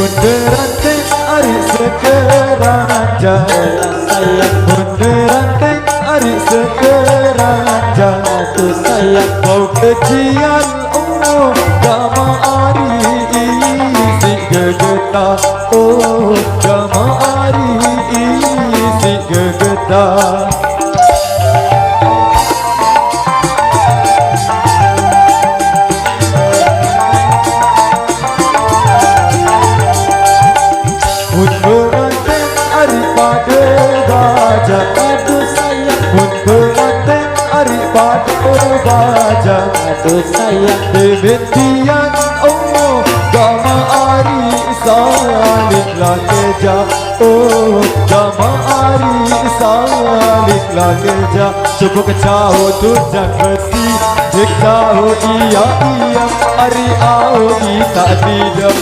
Bunderan ari sekeranja sayang bunderan ari sekeranja tu sayang kau kejian gama ari si gegeta gama ari si gegeta baja aduh sayang debetian gama ari salik lakeja gama ari salik lakeja cukup kecau tujang besi dikau iya ari au kita tidak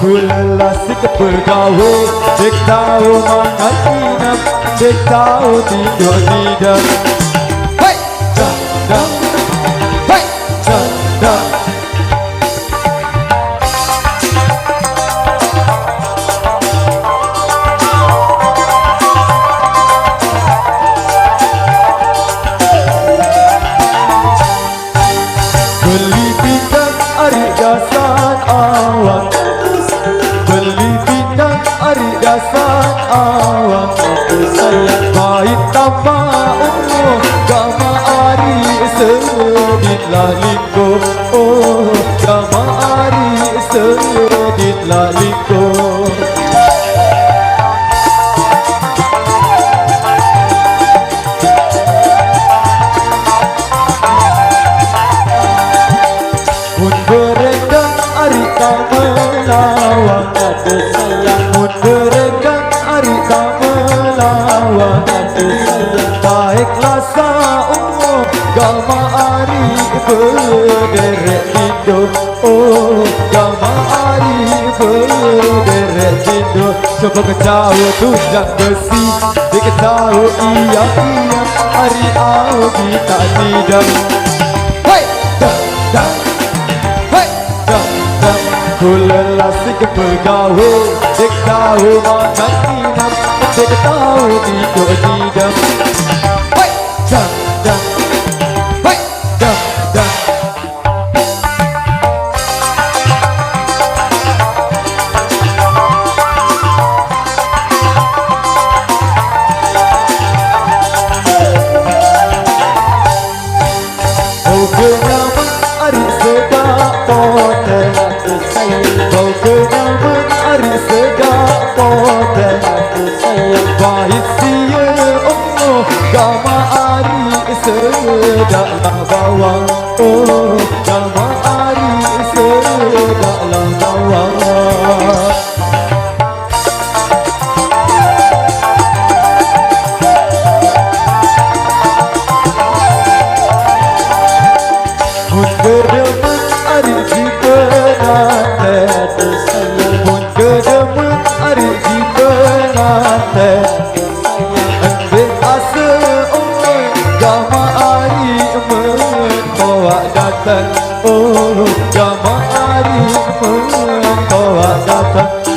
Kulelah si kepergawe Dek tahu makan inap Dek tahu tidur tidak Hei! Dah Hei! Dah Beli pinggang ari dasan awak dasan awak aku sayang baik tambah gama ari sedit lalingko gama ari sedit lalingko mun berendang ari kamelawang aku sayang mun berendang ari kamelawang aku sayang baik lasa gama ari berderet tindo gama ari berderet tindo coba kecau tujang besi diketahu iya ari au kita tidak hei dah hei dah kulelah si kepergawe dek tahu makan inap dek tahu tidur tidak hei dah hei dah oh kenapa ari sedap poten kau kenapa ari sedap poten aku sayang baik sia gama ari sedaplah bawang gama ari sedaplah bawang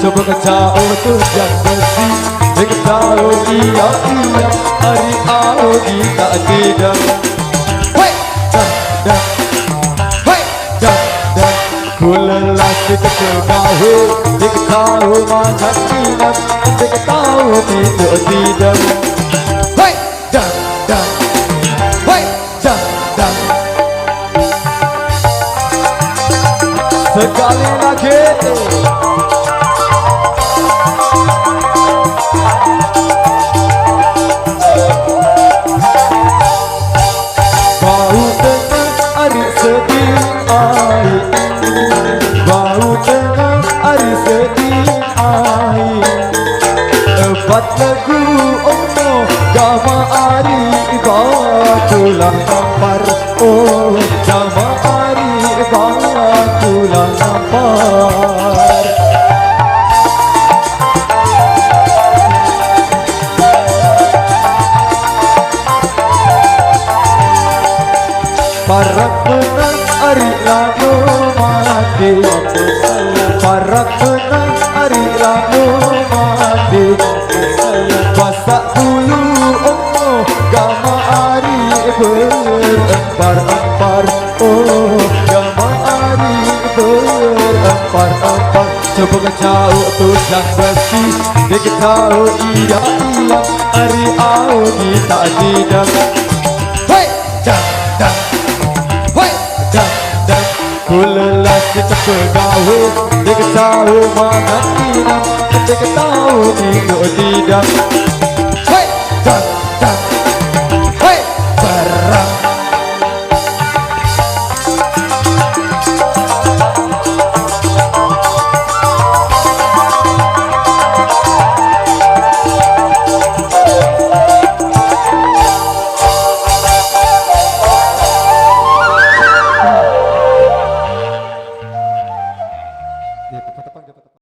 coba kecau tujang besi diketahu iya hari au kita tidak hei dah hei dah kulelah kita kegawe diketahu makan inap diketahu tidur tidak hei dah hei dah sekali lagi bau tengah hari sedih empat lagu gama ari batulah nampar gama ari batulah nampar para penang ari lagu mati parak kenang ari lagu mati pasak bulu oh gama ari berempar-empar oh gama ari berempar-empar coba kacau tulang besi dia kacau iya ari au kita tidak hei jam jam hei jam jam kulelah kita pegawe dia kacau mangan tidak dia kacau tidak